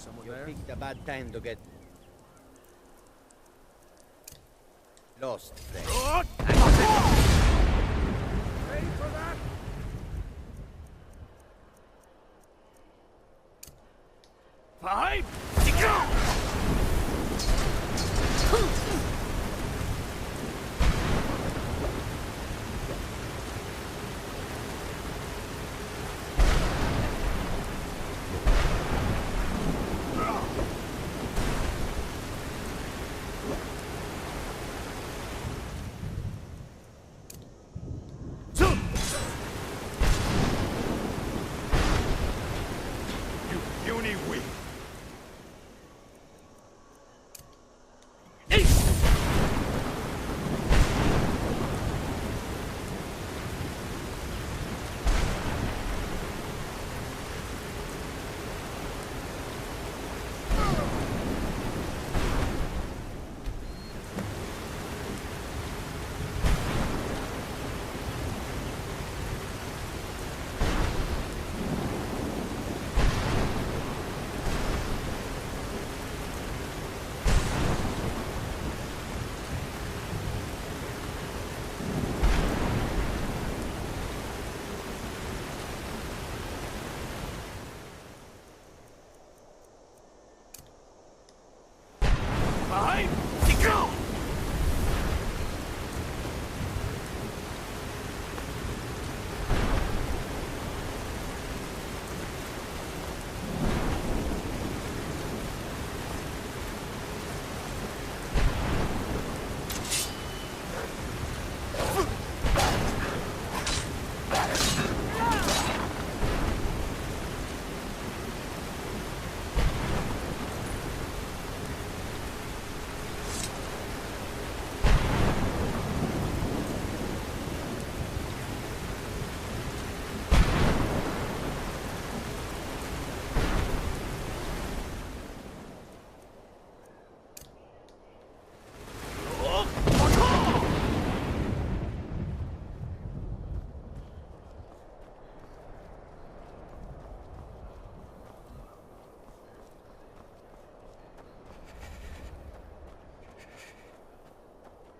Someone You there? picked a bad time to get lost there. Ready for that? Five! Go! Puny weak. Five! Go!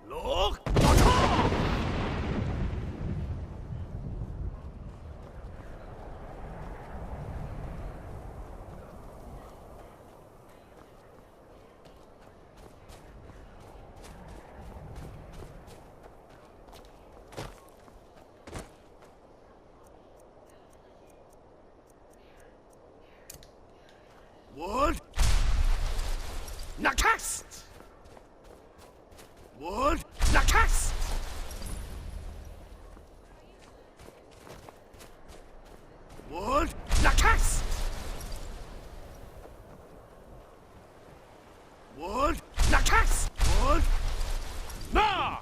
Look! Wood! Nakast! Wood! Nakast! Wood! Nakast! Wood! Nakast! Wood! Na!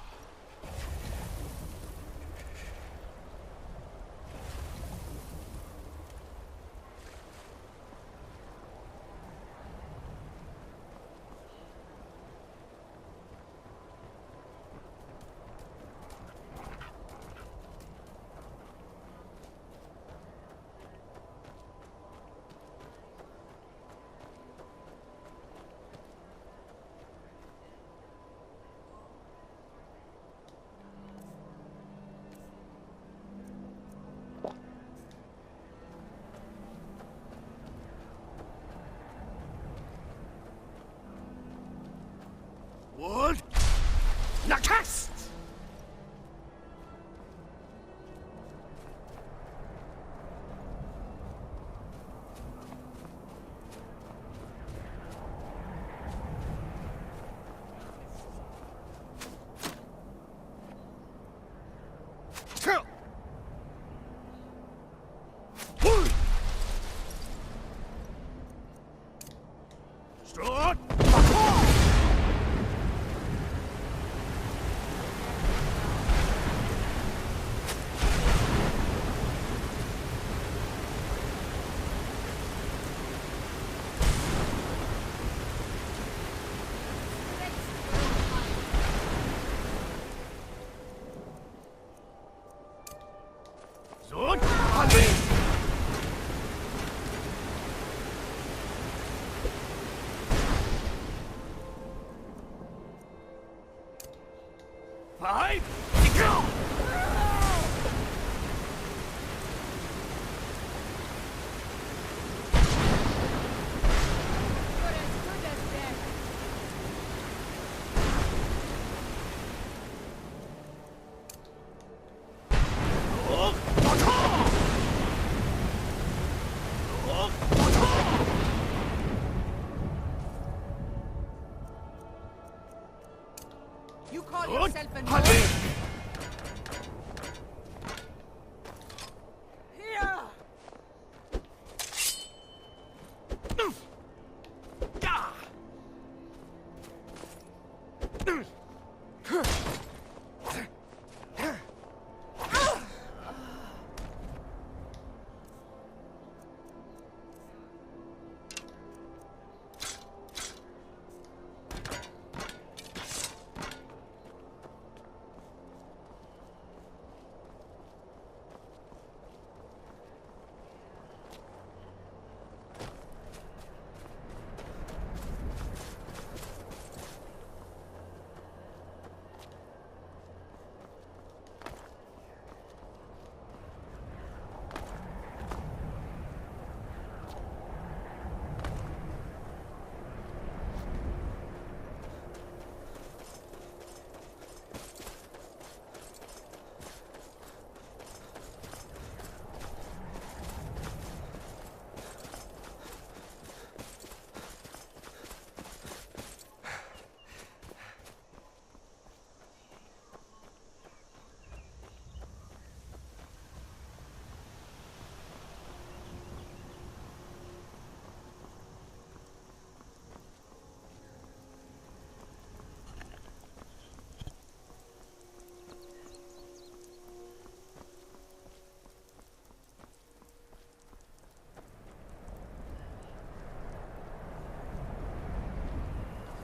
yourself and Hadid! here.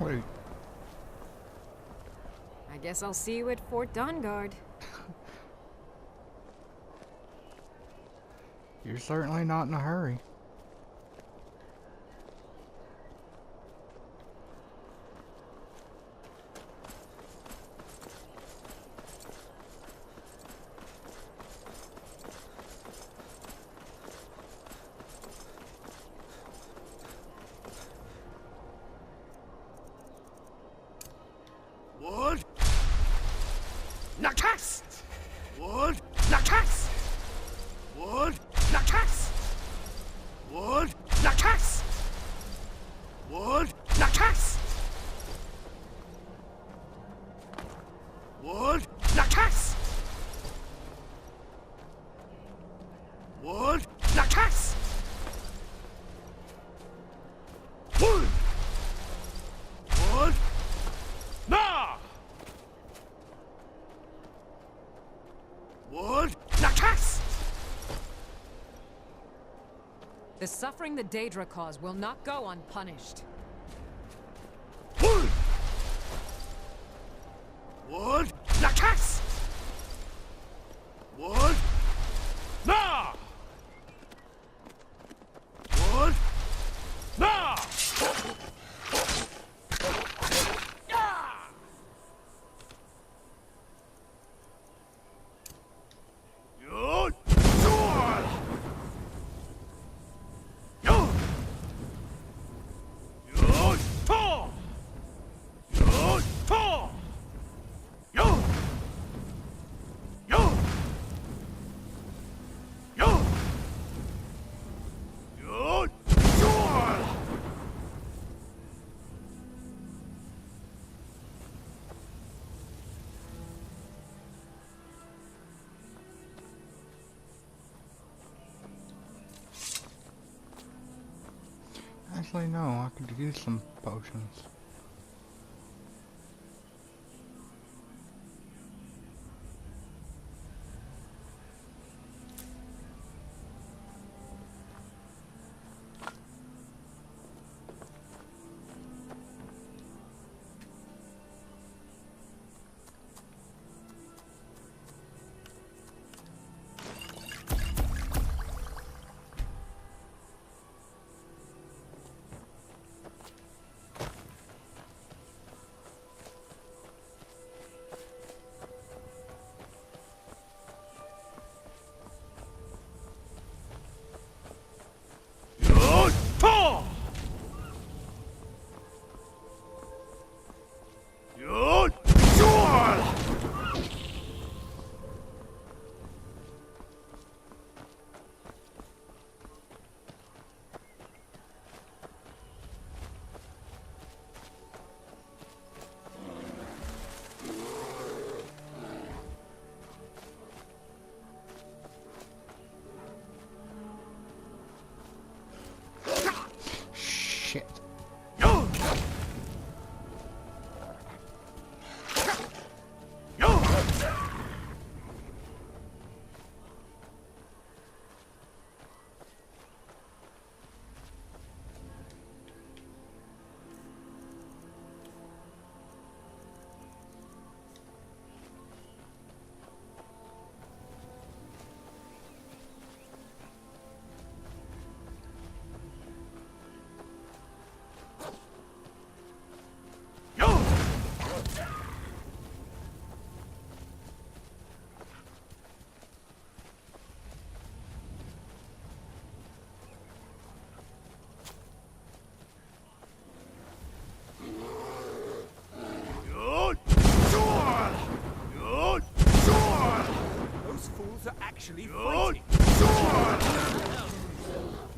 Wait, I guess I'll see you at Fort Dawnguard. you're certainly not in a hurry. Wood! Nakas! Wood! Nakas! Wood! Nakas! Wood! Nakas! Wood! Nakas! Wood! Nakas! Wood! Nakas! Wood! Wood! Na! Wood! Nakas! The suffering the Daedra cause will not go unpunished. Wood! Wood! Nakas! Wood! Na! Wood! Na! Good! Sword! Yo! Good! Tall! Good! Tall! Yo! Yo! Yo! Good! Sword! Actually, no, I could use some potions.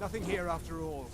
Nothing here after all.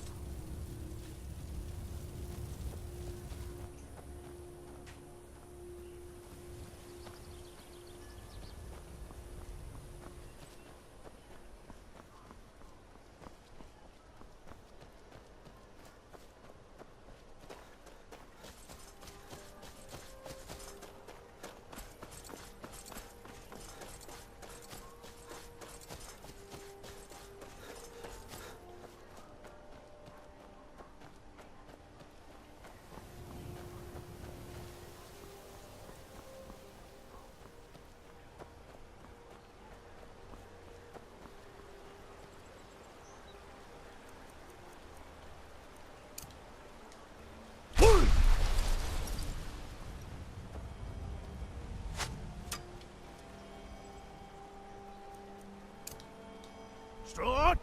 Strut!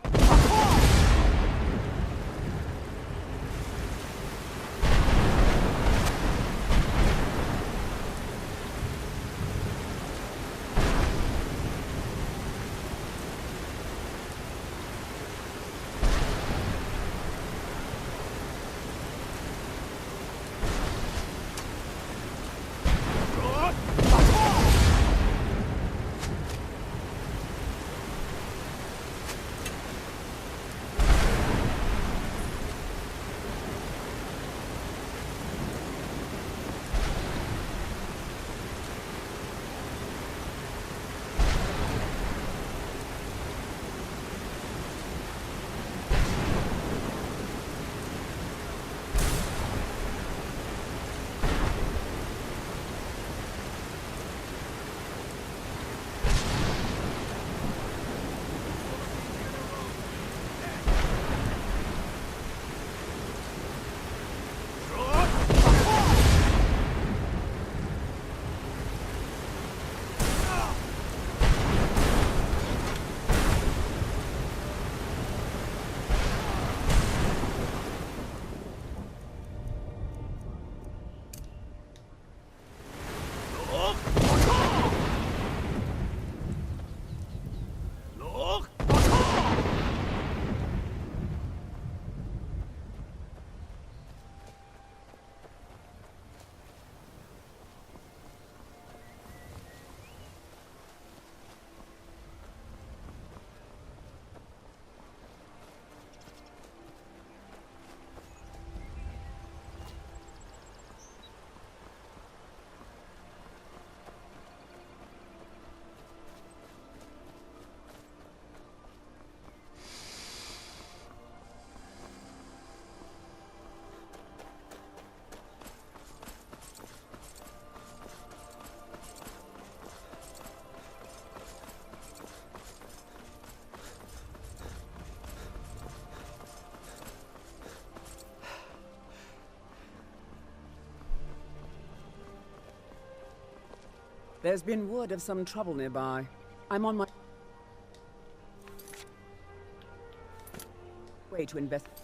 There's been word of some trouble nearby. I'm on my way to investigate.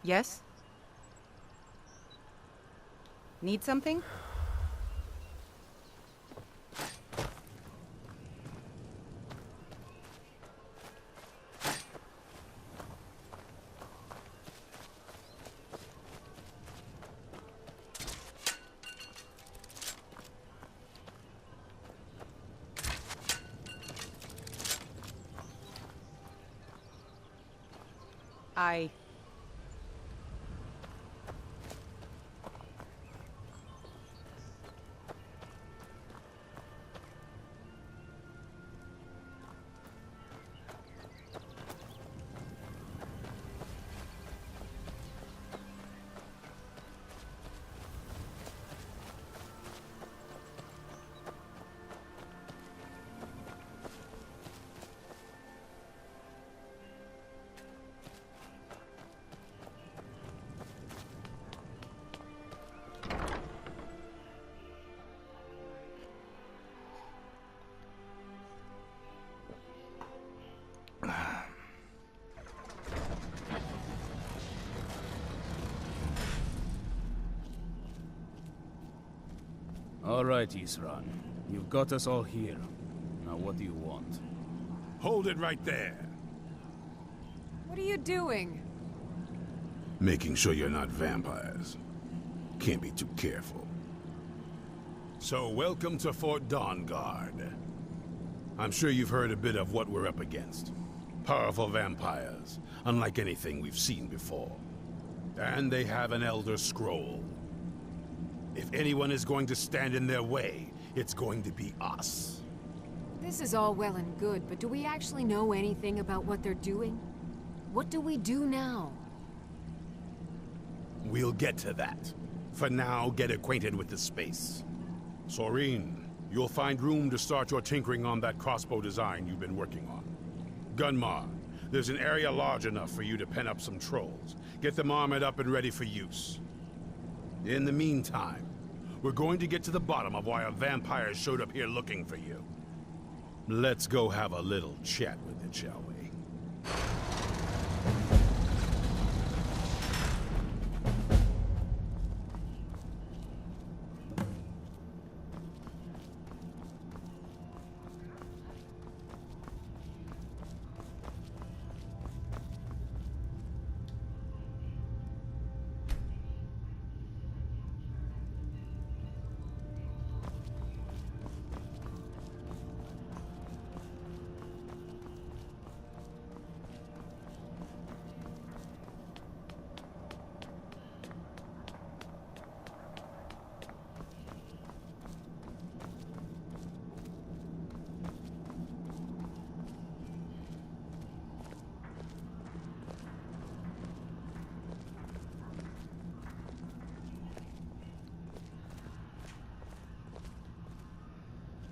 Yes? Need something? I... All right, Isran. You've got us all here. Now what do you want? Hold it right there. What are you doing? Making sure you're not vampires. Can't be too careful. So, welcome to Fort Dawnguard. I'm sure you've heard a bit of what we're up against. Powerful vampires, unlike anything we've seen before. And they have an Elder Scroll. If anyone is going to stand in their way, it's going to be us. This is all well and good, but do we actually know anything about what they're doing? What do we do now? We'll get to that. For now, get acquainted with the space. Soreen, you'll find room to start your tinkering on that crossbow design you've been working on. Gunmar, there's an area large enough for you to pen up some trolls. Get them armored up and ready for use. In the meantime, we're going to get to the bottom of why a vampire showed up here looking for you. Let's go have a little chat with it, shall we?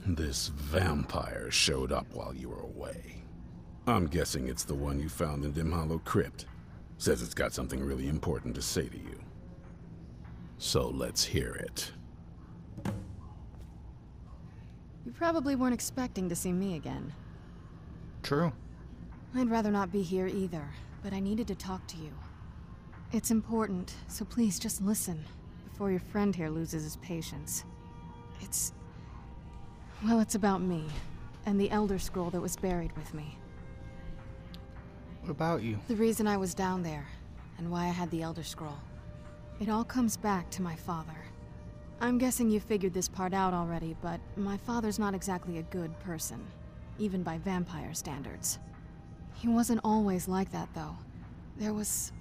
This vampire showed up while you were away. I'm guessing it's the one you found in Dim Hollow Crypt. Says it's got something really important to say to you. So let's hear it. You probably weren't expecting to see me again. True. I'd rather not be here either, but I needed to talk to you. It's important, so please just listen, before your friend here loses his patience. Well, it's about me, and the Elder Scroll that was buried with me. What about you? The reason I was down there, and why I had the Elder Scroll. It all comes back to my father. I'm guessing you figured this part out already, but my father's not exactly a good person, even by vampire standards. He wasn't always like that, though. There was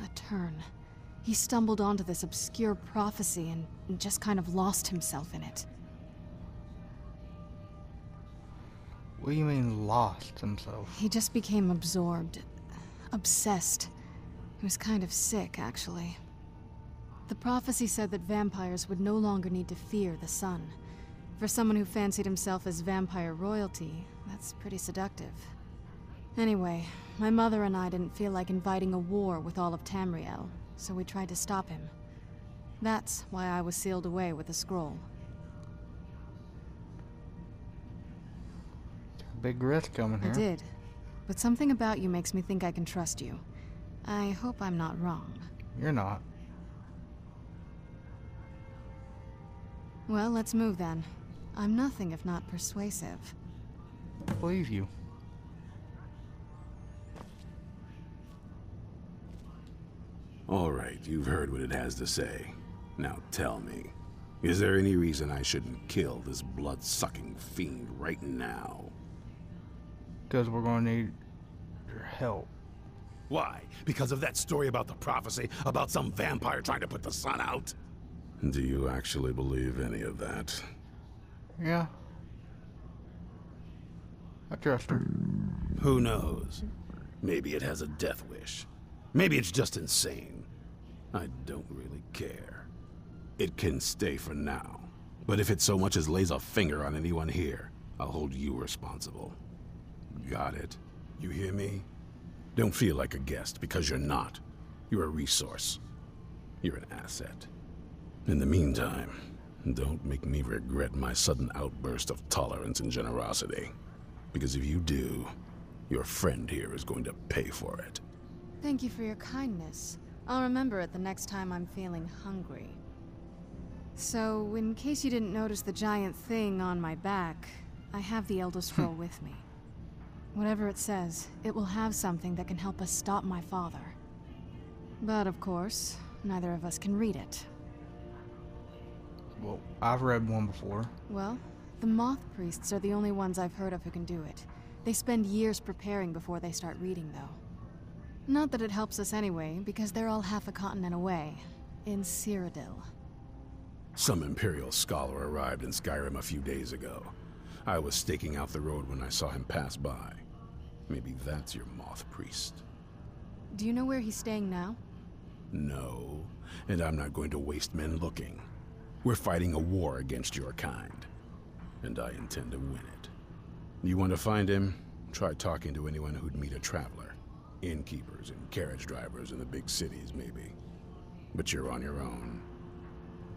a turn. He stumbled onto this obscure prophecy and just kind of lost himself in it. What do you mean, lost himself? He just became absorbed. Obsessed. He was kind of sick, actually. The prophecy said that vampires would no longer need to fear the sun. For someone who fancied himself as vampire royalty, that's pretty seductive. Anyway, my mother and I didn't feel like inviting a war with all of Tamriel, so we tried to stop him. That's why I was sealed away with the scroll. Big risk coming here. I did. But something about you makes me think I can trust you. I hope I'm not wrong. You're not. Well, let's move then. I'm nothing if not persuasive. I believe you. All right, you've heard what it has to say. Now tell me, is there any reason I shouldn't kill this blood-sucking fiend right now? Because we're going to need your help. Why? Because of that story about the prophecy? About some vampire trying to put the sun out? Do you actually believe any of that? Yeah. I trust her. Who knows? Maybe it has a death wish. Maybe it's just insane. I don't really care. It can stay for now. But if it so much as lays a finger on anyone here, I'll hold you responsible. Got it? You hear me? Don't feel like a guest, because you're not. You're a resource. You're an asset. In the meantime, don't make me regret my sudden outburst of tolerance and generosity. Because if you do, your friend here is going to pay for it. Thank you for your kindness. I'll remember it the next time I'm feeling hungry. So, in case you didn't notice the giant thing on my back, I have the Elder Scroll with me. Whatever it says, it will have something that can help us stop my father. But of course, neither of us can read it. Well, I've read one before. Well, the Moth Priests are the only ones I've heard of who can do it. They spend years preparing before they start reading, though. Not that it helps us anyway, because they're all half a continent away, in Cyrodiil. Some Imperial scholar arrived in Skyrim a few days ago. I was staking out the road when I saw him pass by. Maybe that's your Moth Priest. Do you know where he's staying now? No, and I'm not going to waste men looking. We're fighting a war against your kind, and I intend to win it. You want to find him? Try talking to anyone who'd meet a traveler. Innkeepers and carriage drivers in the big cities, maybe. But you're on your own.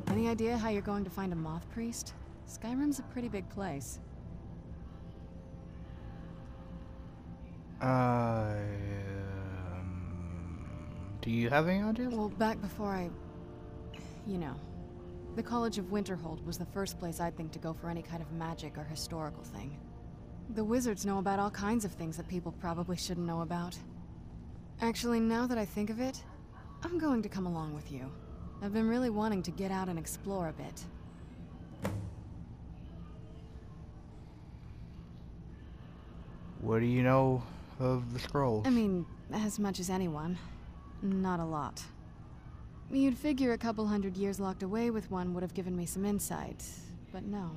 Any idea how you're going to find a Moth Priest? Skyrim's a pretty big place. Do you have any ideas? Well, back before I... You know. The College of Winterhold was the first place I'd think to go for any kind of magic or historical thing. The wizards know about all kinds of things that people probably shouldn't know about. Actually, now that I think of it, I'm going to come along with you. I've been really wanting to get out and explore a bit. What do you know of the scrolls? I mean, as much as anyone. Not a lot. You'd figure a couple hundred years locked away with one would have given me some insight, but no.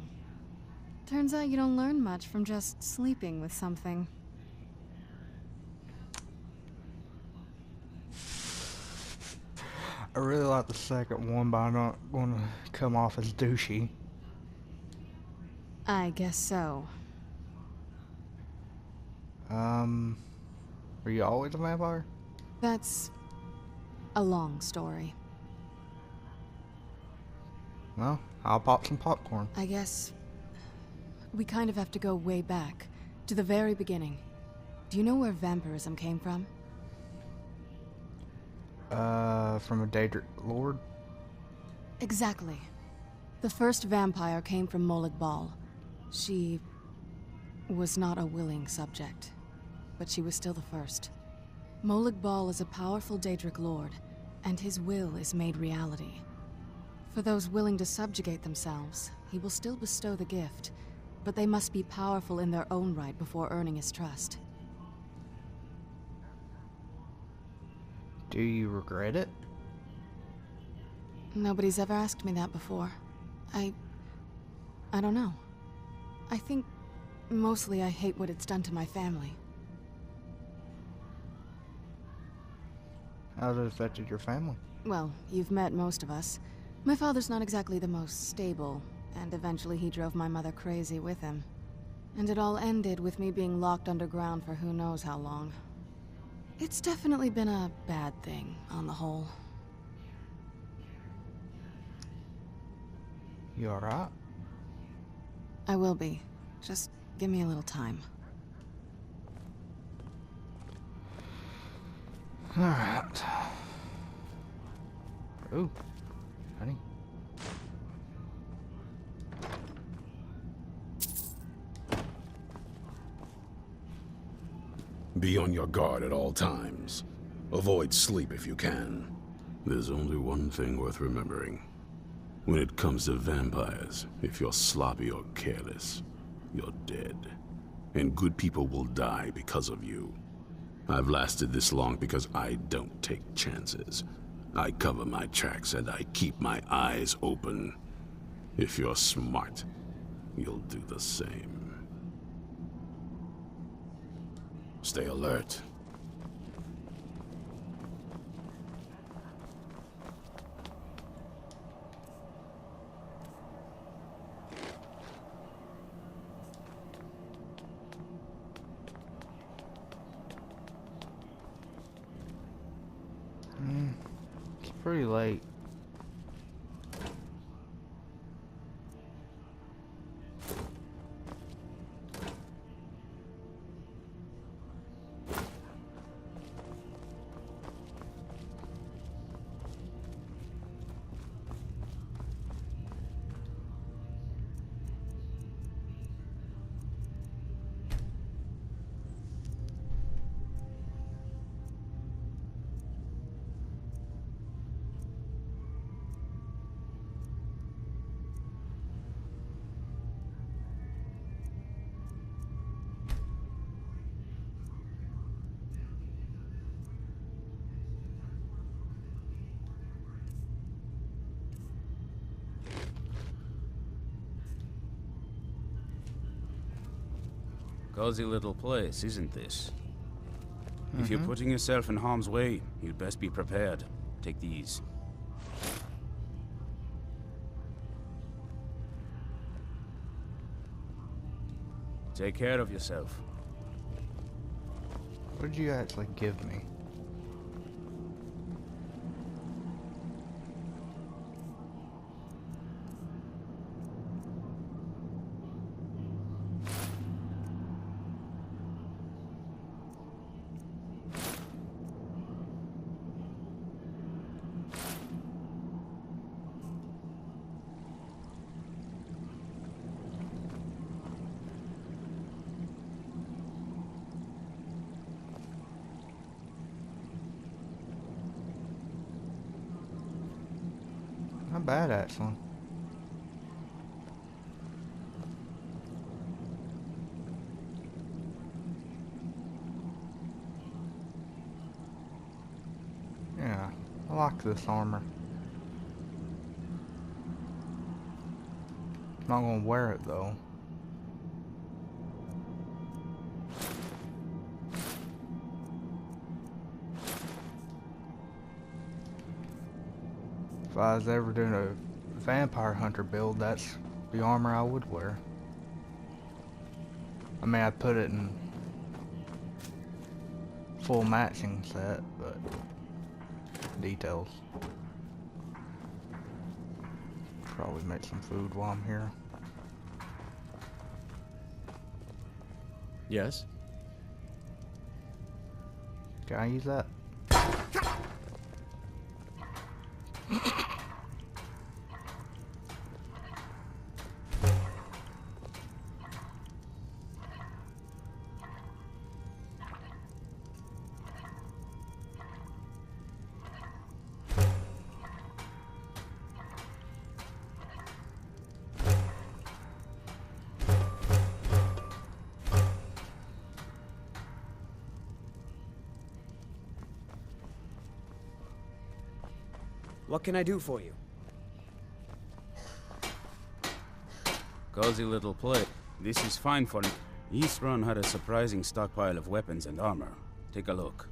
Turns out you don't learn much from just sleeping with something. I really like the second one, but I'm not going to come off as douchey. I guess so. Are you always a vampire? That's a long story. Well, I'll pop some popcorn. I guess we kind of have to go way back, to the very beginning. Do you know where vampirism came from? From a Daedric lord? Exactly. The first vampire came from Molag Bal. She was not a willing subject, but she was still the first. Molag Bal is a powerful Daedric lord, and his will is made reality. For those willing to subjugate themselves, he will still bestow the gift, but they must be powerful in their own right before earning his trust. Do you regret it? Nobody's ever asked me that before. I don't know. I think mostly I hate what it's done to my family. How's it affected your family? Well, you've met most of us. My father's not exactly the most stable, and eventually he drove my mother crazy with him. And it all ended with me being locked underground for who knows how long. It's definitely been a bad thing, on the whole. You alright? I will be. Just give me a little time. Alright. Ooh, honey. Be on your guard at all times. Avoid sleep if you can. There's only one thing worth remembering. When it comes to vampires, if you're sloppy or careless, you're dead. And good people will die because of you. I've lasted this long because I don't take chances. I cover my tracks and I keep my eyes open. If you're smart, you'll do the same. Stay alert. It's pretty late. Cozy little place, isn't this? If you're putting yourself in harm's way, you'd best be prepared. Take these. Take care of yourself. What did you actually give me? Not bad, actually. Yeah, I like this armor. Not gonna wear it though. If I was ever doing a vampire hunter build, that's the armor I would wear. I mean, I put it in full matching set, but details. Probably make some food while I'm here. Yes? Can I use that? What can I do for you? Cozy little place. This is fine for me. East Run had a surprising stockpile of weapons and armor. Take a look.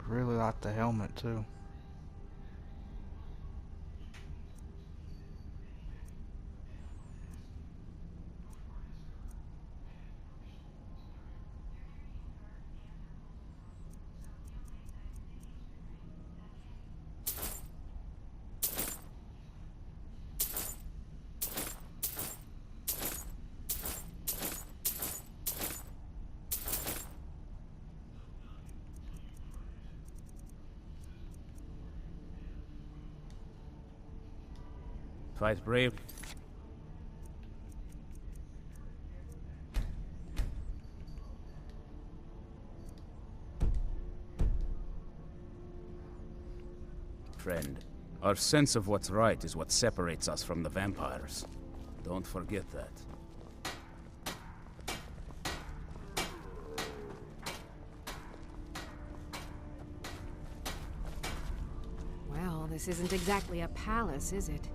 Really like the helmet too. Fight brave. Friend, our sense of what's right is what separates us from the vampires. Don't forget that. Well, this isn't exactly a palace, is it?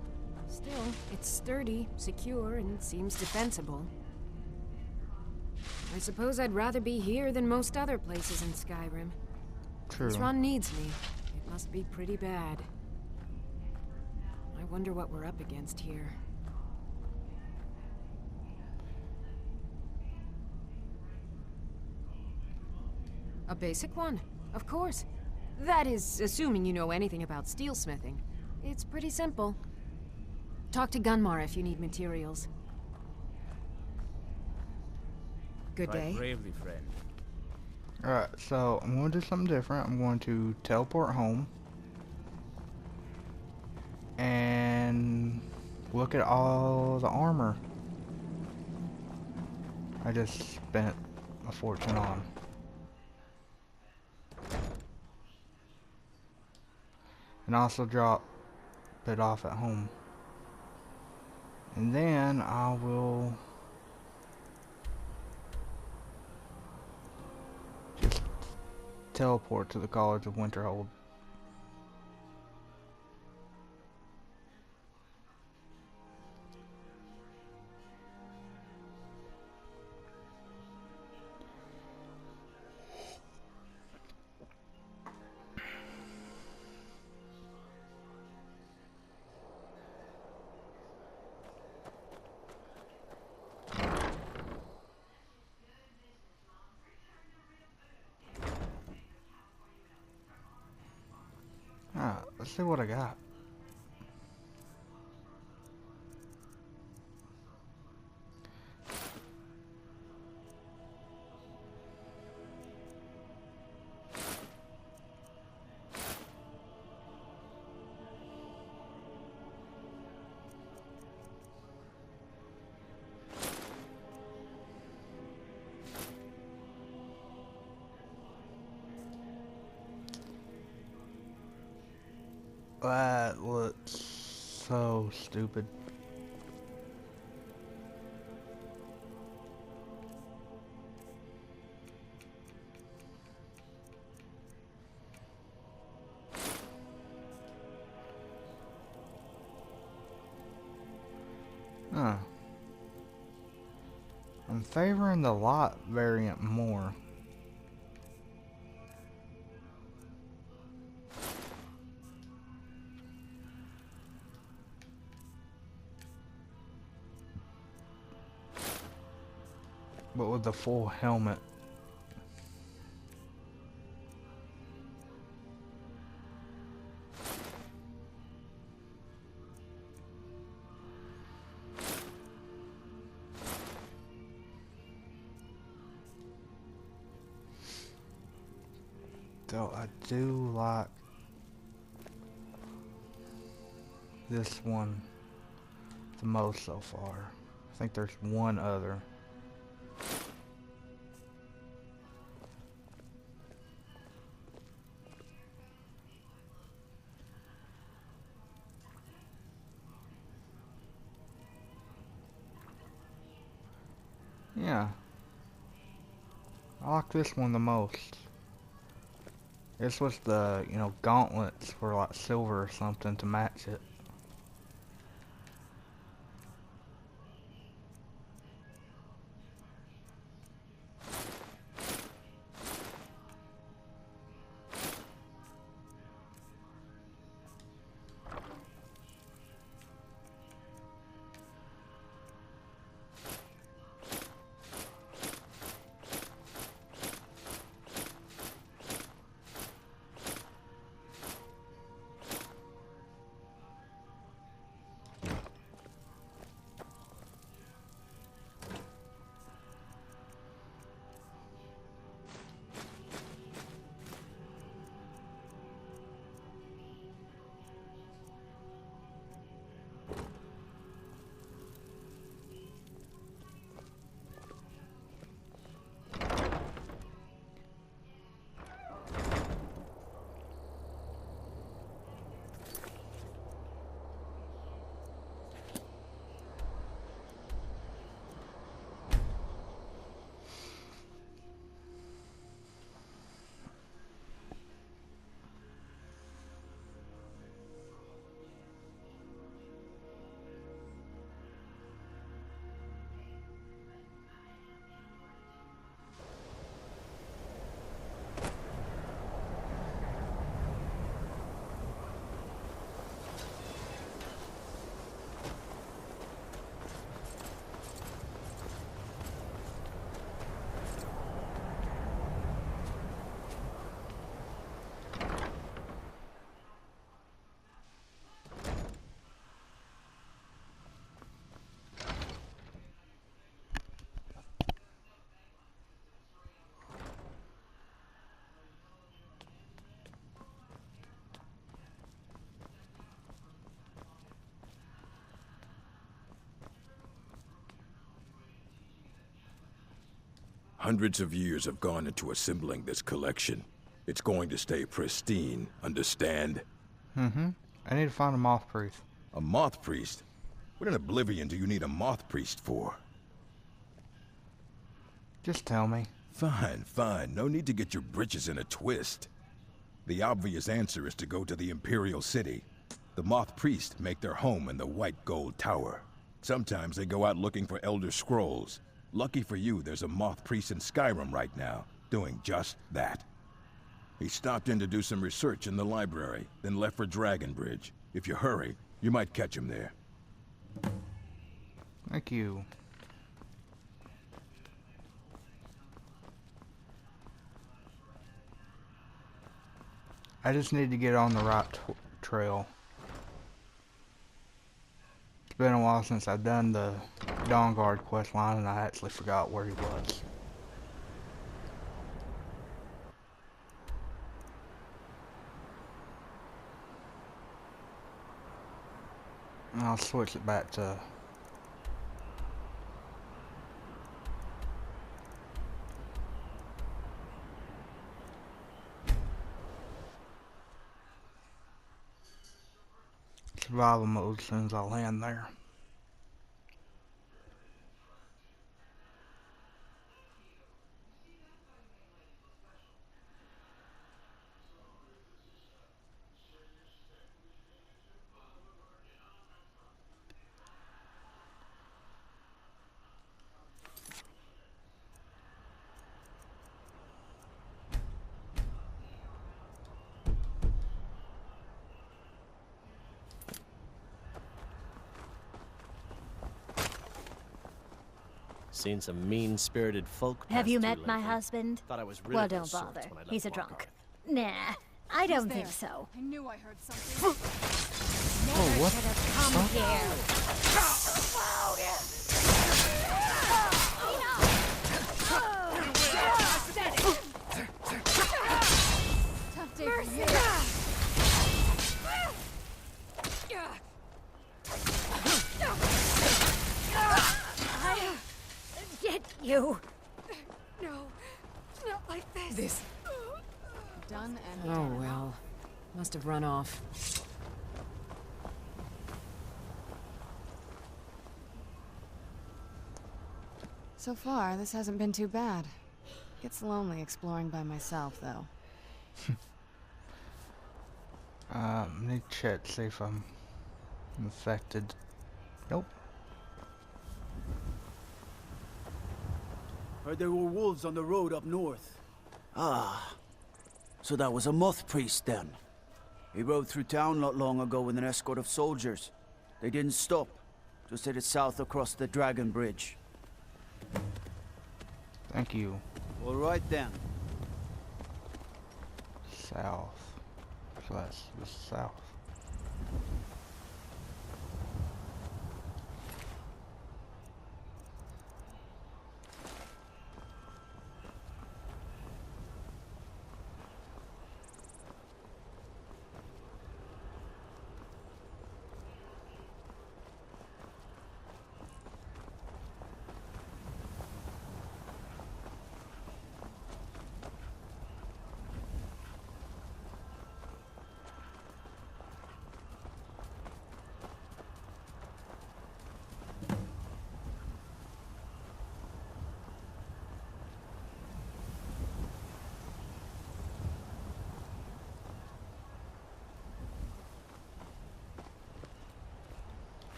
Still, it's sturdy, secure, and seems defensible. I suppose I'd rather be here than most other places in Skyrim. True. This run needs me. It must be pretty bad. I wonder what we're up against here. A basic one, of course. That is, assuming you know anything about steelsmithing. It's pretty simple. Talk to Gunmar if you need materials. Good day. Fight bravely, friend. Alright, so I'm going to do something different. I'm going to teleport home and look at all the armor I just spent a fortune on. And also drop it off at home. And then I will just teleport to the College of Winterhold. Alright, let's see what I got. That looks so stupid. Huh. I'm favoring the lot variant more. But with the full helmet. Though I do like this one the most so far. I think there's one other. Yeah. I like this one the most. This was the, you know, gauntlets were like silver or something to match it. Hundreds of years have gone into assembling this collection. It's going to stay pristine, understand? I need to find a moth priest. A moth priest? What in Oblivion do you need a moth priest for? Just tell me. Fine, fine. No need to get your britches in a twist. The obvious answer is to go to the Imperial City. The moth priests make their home in the White Gold Tower. Sometimes they go out looking for Elder Scrolls. Lucky for you, there's a moth priest in Skyrim right now, doing just that. He stopped in to do some research in the library, then left for Dragonbridge. If you hurry, you might catch him there. Thank you. I just need to get on the right trail. It's been a while since I've done the Dawnguard quest line, and I actually forgot where he was. And I'll switch it back to survival mode as soon as I land there. Seen some mean-spirited folk. Have you pass met through my lately. husband? Thought I was rid Well, of don't those sorts bother. when I left He's a drunk. Markarth. Nah, I don't think so. I knew I heard something. Never what? should have come here. Tough day for you. I'll get you. No, not like this. This. Done and Oh done. well. Must have run off. So far, this hasn't been too bad. Gets lonely exploring by myself, though. Need to check, see if I'm infected. Nope. Heard there were wolves on the road up north. Ah, so that was a moth priest then. He rode through town not long ago with an escort of soldiers. They didn't stop, just headed south across the Dragon Bridge. Thank you. All right then. South. So that's the south.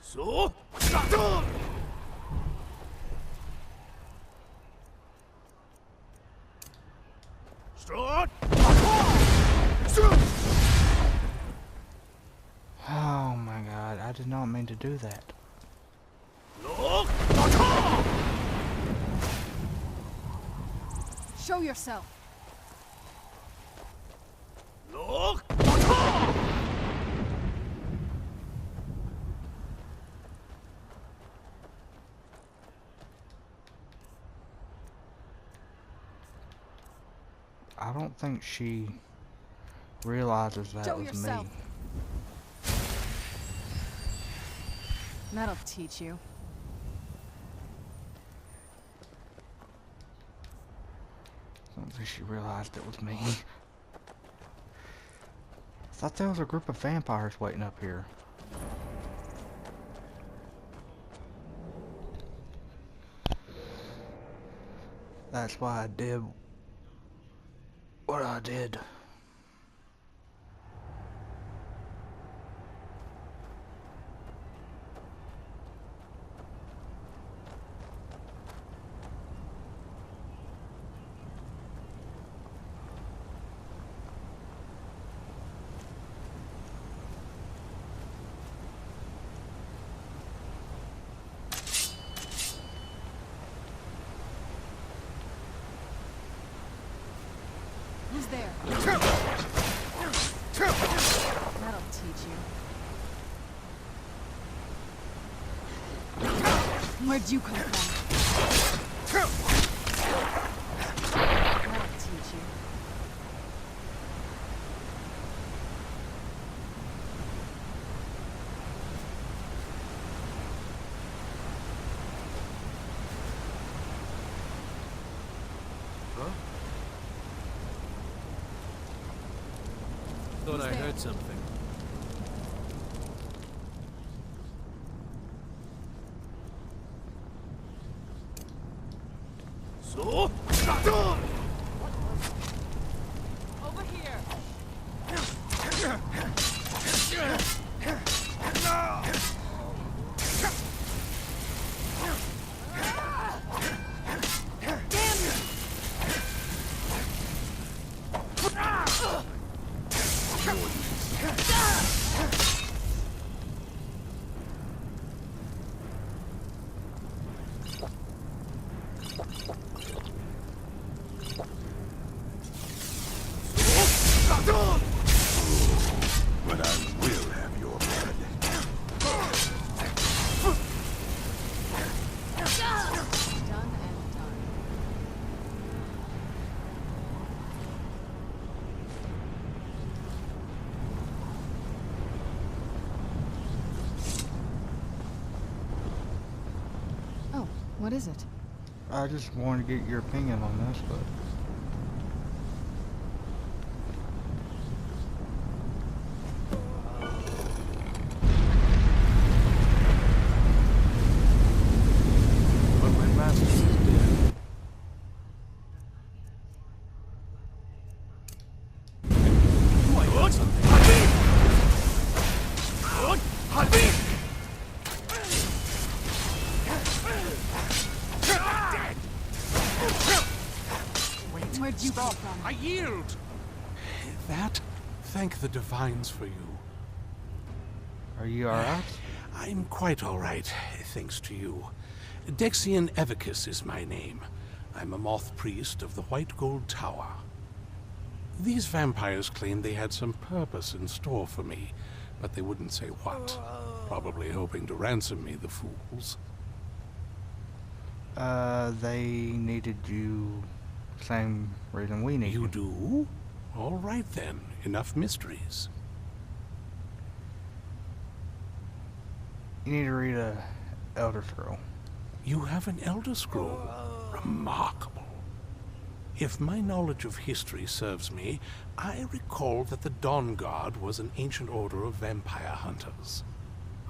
So? do that. Show yourself. I don't think she realizes that Show was yourself. me. That'll teach you. I don't think she realized it was me. I thought there was a group of vampires waiting up here. That's why I did what I did. Who's there? That'll teach you. Where'd you come from? That'll teach you. Thought I heard something. So? Over here. But I will have your blood. Done and done. Oh, what is it? I just wanted to get your opinion on this, but But my master is dead. I got something. Where'd you come from? I yield. That, thank the divines for you. are you alright? I'm quite all right, thanks to you. Dexian Evicus is my name. I'm a moth priest of the White Gold Tower. These vampires claimed they had some purpose in store for me, but they wouldn't say what. Probably hoping to ransom me, the fools. They needed you. Same reason we need You do? All right then, enough mysteries. You need to read a Elder Scroll. You have an Elder Scroll. Remarkable. If my knowledge of history serves me, I recall that the Dawn Guard was an ancient order of vampire hunters.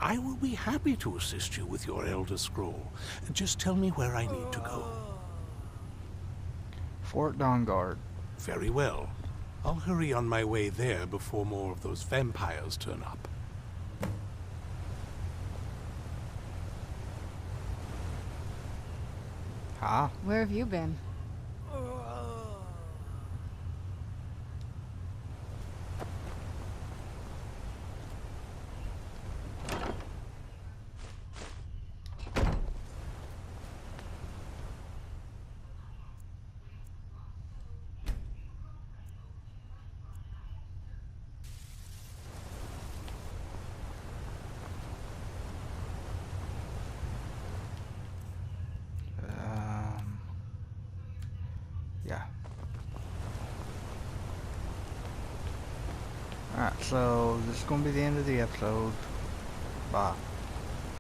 I will be happy to assist you with your Elder Scroll. Just tell me where I need to go. Fort Dawnguard. Very well. I'll hurry on my way there before more of those vampires turn up. Ah. Where have you been? Alright, so this is gonna be the end of the episode. Bye.